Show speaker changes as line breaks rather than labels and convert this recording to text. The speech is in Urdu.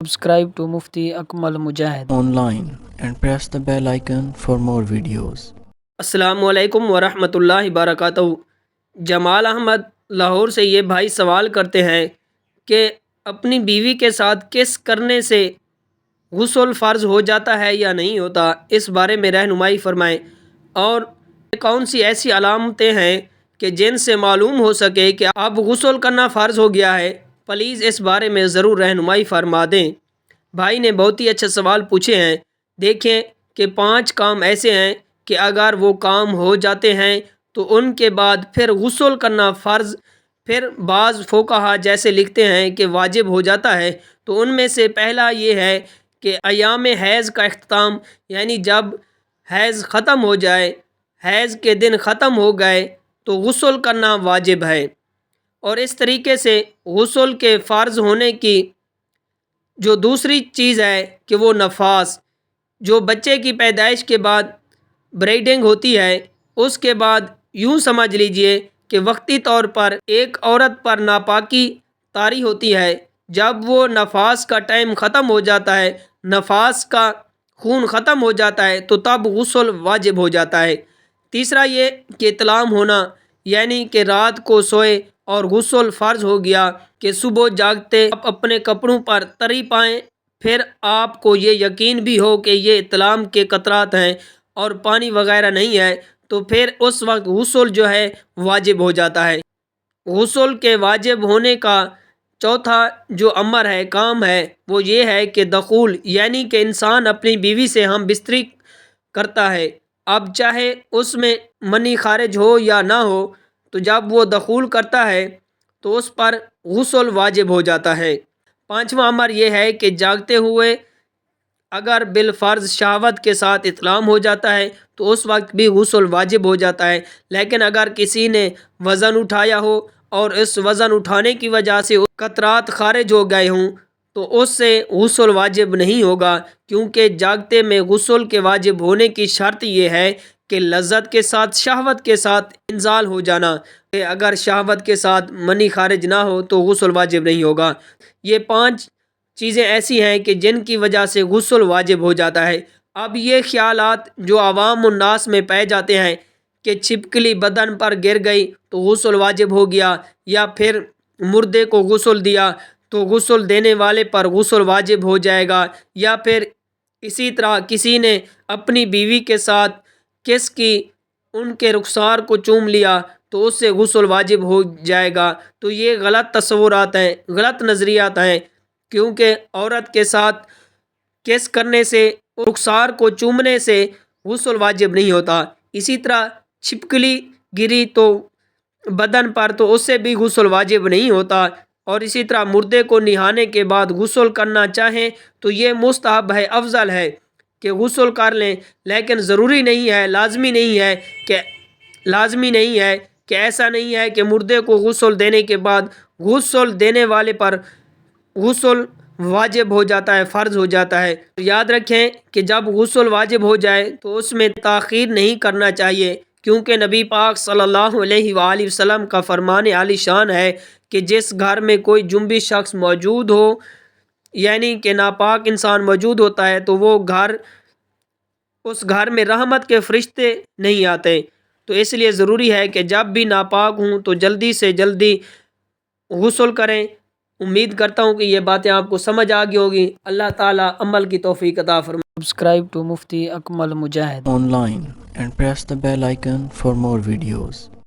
Subscribe to Mufti Akmal Mujahid
online and press the bell icon for more videos.
السلام علیکم ورحمۃ اللہ وبرکاتہ۔ جمال احمد لاہور سے یہ بھائی سوال کرتے ہیں کہ اپنی بیوی کے ساتھ کس کرنے سے غسل فرض ہو جاتا ہے یا نہیں ہوتا، اس بارے میں رہنمائی فرمائیں، اور کون سی ایسی علامتیں ہیں کہ جن سے معلوم ہو سکے کہ اب غسل کرنا فرض ہو گیا ہے۔ پلیز اس بارے میں ضرور رہنمائی فرما دیں۔ بھائی نے بہت ہی اچھے سوال پوچھے ہیں۔ دیکھیں کہ 5 کام ایسے ہیں کہ اگر وہ کام ہو جاتے ہیں تو ان کے بعد پھر غسل کرنا فرض، پھر بعض فقہا جیسے لکھتے ہیں کہ واجب ہو جاتا ہے۔ تو ان میں سے پہلا یہ ہے کہ ایام حیض کا اختتام، یعنی جب حیض ختم ہو جائے، حیض کے دن ختم ہو گئے تو غسل کرنا واجب ہے۔ اور اس طریقے سے غسل کے فرض ہونے کی جو دوسری چیز ہے کہ وہ نفاس، جو بچے کی پیدائش کے بعد بریڈنگ ہوتی ہے، اس کے بعد یوں سمجھ لیجئے کہ وقتی طور پر ایک عورت پر ناپاکی طاری ہوتی ہے۔ جب وہ نفاس کا ٹائم ختم ہو جاتا ہے، نفاس کا خون ختم ہو جاتا ہے، تو تب غسل واجب ہو جاتا ہے۔ تیسرا یہ کہ اطلام ہونا، یعنی کہ رات کو سوئے اور غسل فرض ہو گیا کہ صبح جاگتے آپ اپنے کپڑوں پر تری پائیں، پھر آپ کو یہ یقین بھی ہو کہ یہ اطلام کے قطرات ہیں اور پانی وغیرہ نہیں ہے، تو پھر اس وقت غسل جو ہے واجب ہو جاتا ہے۔ غسل کے واجب ہونے کا چوتھا جو امر ہے، کام ہے، وہ یہ ہے کہ دخول، یعنی کہ انسان اپنی بیوی سے ہم بستری کرتا ہے۔ اب چاہے اس میں منی خارج ہو یا نہ ہو، تو جب وہ دخول کرتا ہے تو اس پر غسل واجب ہو جاتا ہے۔ 5واں امر یہ ہے کہ جاگتے ہوئے اگر بالفرض شہوت کے ساتھ اطلام ہو جاتا ہے تو اس وقت بھی غسل واجب ہو جاتا ہے، لیکن اگر کسی نے وزن اٹھایا ہو اور اس وزن اٹھانے کی وجہ سے قطرات خارج ہو گئے ہوں تو اس سے غسل واجب نہیں ہوگا، کیونکہ جاگتے میں غسل کے واجب ہونے کی شرط یہ ہے کہ لذت کے ساتھ شہوت کے ساتھ انزال ہو جانا، کہ اگر شہوت کے ساتھ منی خارج نہ ہو تو غسل واجب نہیں ہوگا۔ یہ 5 چیزیں ایسی ہیں کہ جن کی وجہ سے غسل واجب ہو جاتا ہے۔ اب یہ خیالات جو عوام الناس میں پائے جاتے ہیں کہ چھپکلی بدن پر گر گئی تو غسل واجب ہو گیا، یا پھر مردے کو غسل دیا تو غسل دینے والے پر غسل واجب ہو جائے گا، یا پھر اسی طرح کسی نے اپنی بیوی کے ساتھ کس کی ان کے رخسار کو چوم لیا تو اس سے غسل واجب ہو جائے گا، تو یہ غلط تصورات ہیں، غلط نظریات ہیں، کیونکہ عورت کے ساتھ کس کرنے سے، رخسار کو چومنے سے غسل واجب نہیں ہوتا۔ اسی طرح چھپکلی گری تو بدن پر تو اس سے بھی غسل واجب نہیں ہوتا، اور اسی طرح مردے کو نہانے کے بعد غسل کرنا چاہیں تو یہ مستحب ہے، افضل ہے کہ غسل کر لیں، لیکن ضروری نہیں ہے، لازمی نہیں ہے کہ ایسا نہیں ہے کہ مردے کو غسل دینے کے بعد غسل دینے والے پر غسل واجب ہو جاتا ہے، فرض ہو جاتا ہے۔ یاد رکھیں کہ جب غسل واجب ہو جائے تو اس میں تاخیر نہیں کرنا چاہیے، کیونکہ نبی پاک صلی اللہ علیہ وآلہ وسلم کا فرمان عالی شان ہے کہ جس گھر میں کوئی جنبی شخص موجود ہو، یعنی کہ ناپاک انسان موجود ہوتا ہے، تو اس گھر میں رحمت کے فرشتے نہیں آتے۔ تو اس لیے ضروری ہے کہ جب بھی ناپاک ہوں تو جلدی سے جلدی غسل کریں۔ امید کرتا ہوں کہ یہ باتیں آپ کو سمجھ آ گئی ہوگی۔ اللہ تعالیٰ عمل کی توفیق عطا فرمائے۔
Subscribe to Mufti Akmal Mujahid
Online and press the bell icon for more videos.